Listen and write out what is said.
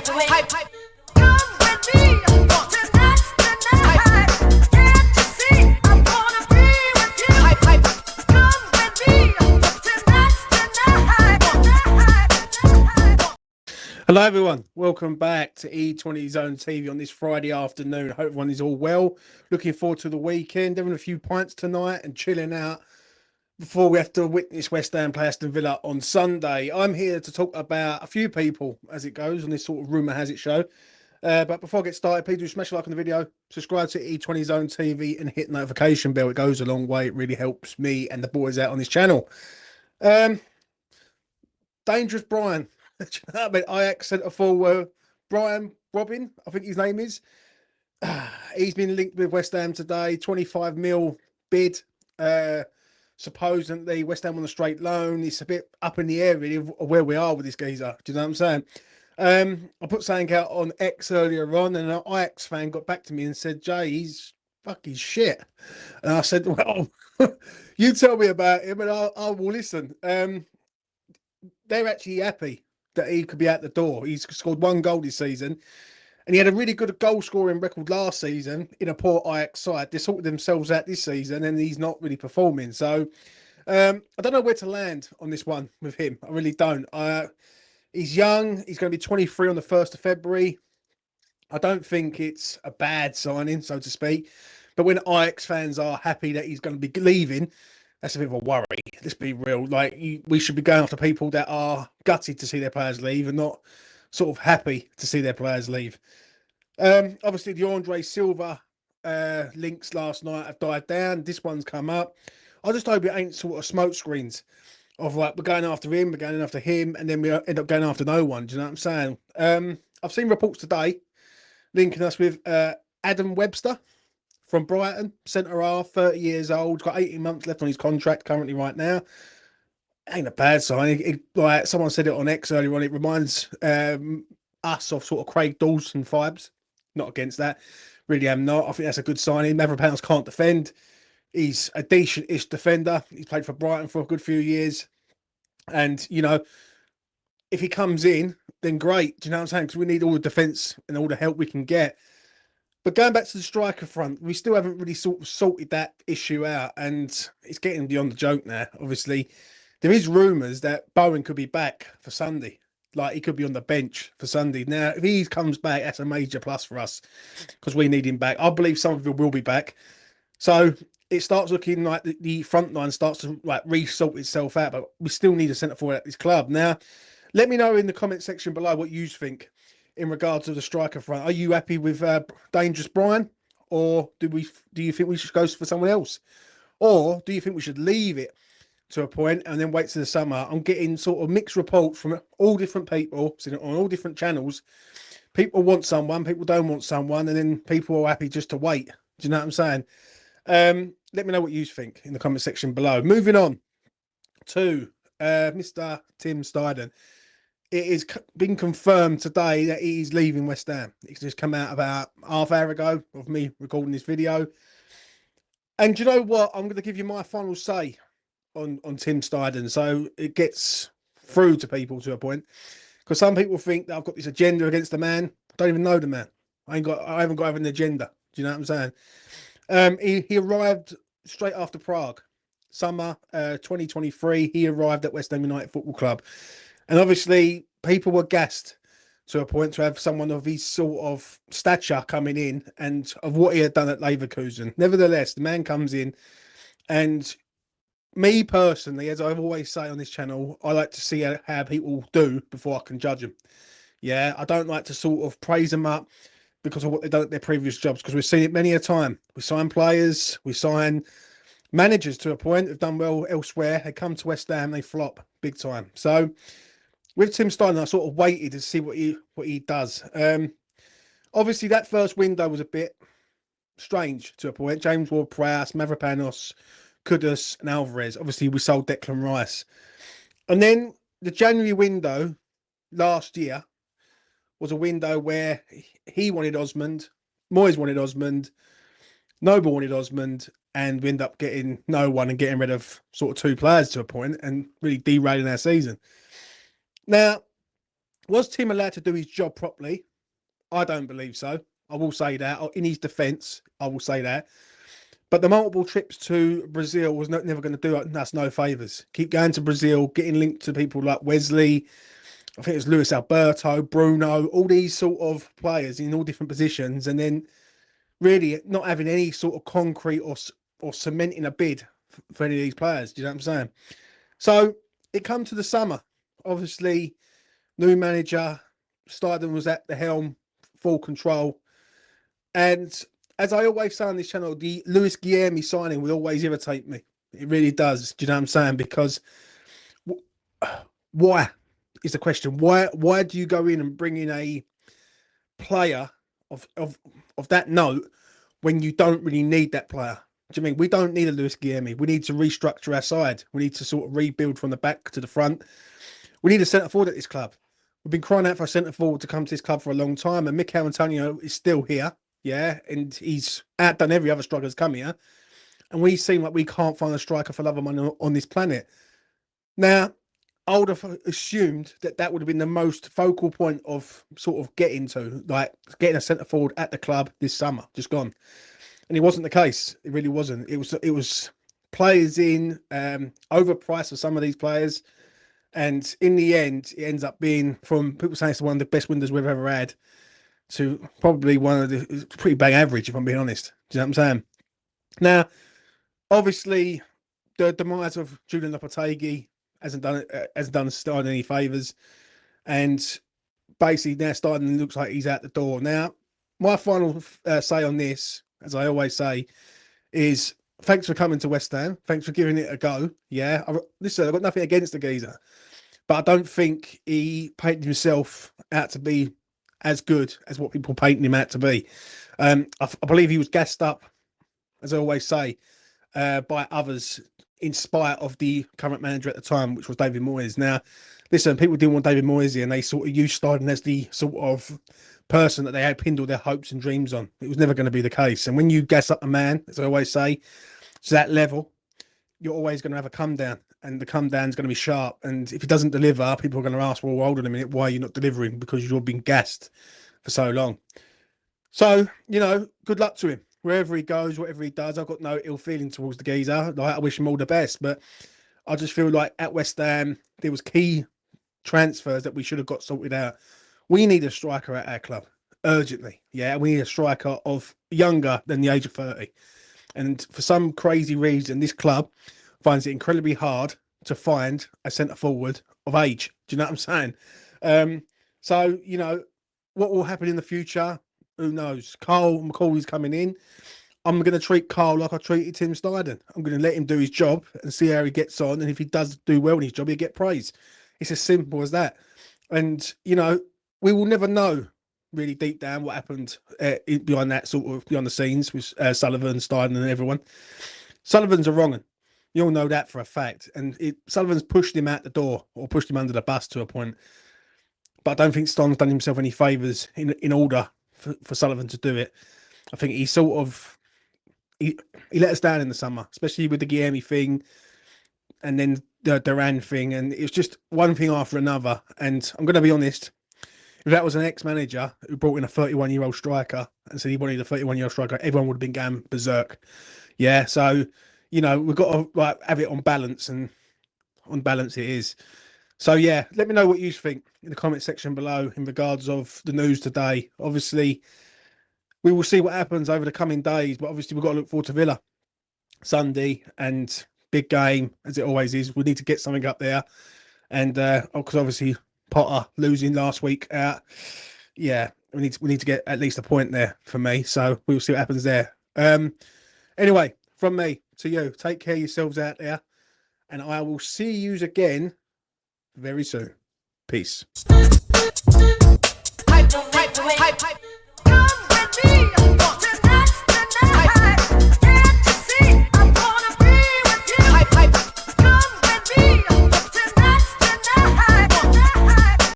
hype, hype. Come with me tonight's the night. Get to see, I wanna be with you. Hype, hype. Come with me tonight's the night. Hello everyone, welcome back to E20 Zone TV on this Friday afternoon. Hope everyone is all well. Looking forward to the weekend, having a few pints tonight and chilling out before we have to witness West Ham play Aston Villa on Sunday. I'm here to talk about a few people as it goes on this sort of rumour has it show. But before I get started, please do smash a like on the video, subscribe to E20 Zone TV and hit the notification bell. It goes a long way. It really helps me and the boys out on this channel. Dangerous Brian. I mean, Ajax centre forward Brian Brobbey, I think his name is. He's been linked with West Ham today. 25 mil bid. Supposedly West Ham on a straight loan. It's a bit up in the air really of where we are with this geezer. Do you know what I'm saying? I put something out on X earlier on, and an Ajax fan got back to me and said, "Jay, he's fucking shit." And I said, "Well, you tell me about him, and I will listen." They're actually happy that he could be out the door. He's scored one goal this season, and he had a really good goal scoring record last season in a poor Ajax side. They sorted themselves out this season, and he's not really performing. So I don't know where to land on this one with him. I really don't. He's young. He's going to be 23 on the 1st of February. I don't think it's a bad signing, so to speak. But when Ajax fans are happy that he's going to be leaving, that's a bit of a worry. Let's be real. Like, we should be going after people that are gutted to see their players leave and not sort of happy to see their players leave. Obviously, the Andre Silva links last night have died down. This one's come up. I just hope it ain't sort of smoke screens of like, we're going after him, we're going after him, and then we end up going after no one. Do you know what I'm saying? I've seen reports today linking us with Adam Webster from Brighton, centre half, 30 years old, got 18 months left on his contract currently right now. Ain't a bad sign. Like someone said it on X earlier on, it reminds us of sort of Craig Dawson vibes. Not against that, really am not. I think that's a good signing. Mavropanos can't defend. He's a decent-ish defender. He's played for Brighton for a good few years. And, you know, if he comes in, then great. Do you know what I'm saying? Because we need all the defence and all the help we can get. But going back to the striker front, we still haven't really sort of sorted that issue out. And it's getting beyond the joke now. Obviously, there is rumours that Bowen could be back for Sunday. Like, he could be on the bench for Sunday. Now, if he comes back, that's a major plus for us because we need him back. I believe some of him will be back. So it starts looking like the front line starts to like re-sort itself out, but we still need a centre forward at this club. Now, let me know in the comment section below what you think in regards to the striker front. Are you happy with Dangerous Brian, or do you think we should go for someone else, or do you think we should leave it to a point and then wait till the summer? I'm getting sort of mixed reports from all different people on all different channels. People want someone, people don't want someone, and then people are happy just to wait. Do you know what I'm saying? Let me know what you think in the comment section below. Moving on to Mr. Tim Steidten. It has been confirmed today that he is leaving West Ham. It's just come out about half hour ago of me recording this video. And you know what? I'm going to give you my final say on Tim Steidten, so it gets through to people to a point. Because some people think that I've got this agenda against the man. I don't even know the man. I haven't got an agenda. Do you know what I'm saying? He arrived straight after Prague, summer 2023. He arrived at West Ham United Football Club, and obviously people were gassed to a point to have someone of his sort of stature coming in and of what he had done at Leverkusen. Nevertheless, the man comes in, and me personally, as I've always say on this channel, I like to see how people do before I can judge them. Yeah, I don't like to sort of praise them up because of what they've done at their previous jobs, because we've seen it many a time. We sign players, we sign managers to a point, have done well elsewhere. They come to West Ham, they flop big time. So with Tim Steidten, I sort of waited to see what he does. Obviously, that first window was a bit strange to a point. James Ward-Prowse, Mavropanos, Kudus and Alvarez. Obviously, we sold Declan Rice. And then the January window last year was a window where he wanted Osmond, Moyes wanted Osmond, Noble wanted Osmond, and we end up getting no one and getting rid of sort of two players to a point and really derailing our season. Now, Was Tim allowed to do his job properly? I don't believe so. I will say that. In his defence, I will say that. But the multiple trips to Brazil was never going to do us no favours. Keep going to Brazil, getting linked to people like Wesley, I think it was Luis Alberto, Bruno, all these sort of players in all different positions, and then really not having any sort of concrete or cementing a bid for any of these players. Do you know what I'm saying? So it come to the summer. Obviously, new manager, Steidten was at the helm, full control. And as I always say on this channel, the Luis Guilherme signing will always irritate me. It really does. Do you know what I'm saying? Because why is the question? Why do you go in and bring in a player of that note when you don't really need that player? Do you mean we don't need a Luis Guilherme? We need to restructure our side. We need to sort of rebuild from the back to the front. We need a centre forward at this club. We've been crying out for a centre forward to come to this club for a long time, and Mikel Antonio is still here, yeah, and he's outdone every other striker that's come here. And we seem like we can't find a striker for love of money on this planet. Now, I would have assumed that that would have been the most focal point of sort of getting a centre forward at the club this summer, just gone. And it wasn't the case. It really wasn't. It was players in, overpriced for some of these players. And in the end, it ends up being, from people saying it's one of the best windows we've ever had, to probably one of the pretty bang average, if I'm being honest. Do you know what I'm saying? Now, obviously, the demise of Julian Lopetegui hasn't done Steidten any favours, and basically now Steidten looks like he's out the door. Now, my final say on this, as I always say, is thanks for coming to West Ham. Thanks for giving it a go. Yeah, listen, I've got nothing against the geezer, but I don't think he painted himself out to be as good as what people painting him out to be. I believe he was gassed up, as I always say, by others in spite of the current manager at the time, which was David Moyes. Now, listen, people didn't want David Moyes here, and they sort of used Steidten as the sort of person that they had pinned all their hopes and dreams on. It was never going to be the case. And when you gas up a man, as I always say, to that level, you're always going to have a come down, and the come down is going to be sharp. And if he doesn't deliver, people are going to ask, well, hold on a minute, why are you not delivering? Because you've been gassed for so long. So, you know, good luck to him. Wherever he goes, whatever he does, I've got no ill feeling towards the geezer. Like, I wish him all the best, but I just feel like at West Ham, there was key transfers that we should have got sorted out. We need a striker at our club urgently. Yeah, we need a striker of younger than the age of 30. And for some crazy reason, this club finds it incredibly hard to find a centre forward of age. Do you know what I'm saying? So, you know, what will happen in the future? Who knows? Carl McCauley's coming in. I'm going to treat Carl like I treated Tim Steidten. I'm going to let him do his job and see how he gets on. And if he does do well in his job, he'll get praise. It's as simple as that. And, you know, we will never know really deep down what happened behind that sort of behind the scenes with Sullivan, Steidten and everyone. Sullivan's a wrong one. You all know that for a fact. And Sullivan's pushed him out the door or pushed him under the bus to a point. But I don't think Stein's done himself any favours in order for Sullivan to do it. I think he sort of he let us down in the summer, especially with the Guilherme thing and then the Duran thing, and it was just one thing after another. And I'm going to be honest, if that was an ex-manager who brought in a 31-year-old striker and said he wanted a 31-year-old striker, everyone would have been going berserk. Yeah, so, you know, we've got to have it on balance, and on balance it is. So, yeah, let me know what you think in the comment section below in regards of the news today. Obviously, we will see what happens over the coming days, but obviously we've got to look forward to Villa Sunday, and big game, as it always is. We need to get something up there. And because obviously Potter losing last week out, yeah, we need to get at least a point there for me. So we will see what happens there. Anyway, from me to you, take care of yourselves out there, and I will see you again very soon. Peace. Hype, hype, hype, hype.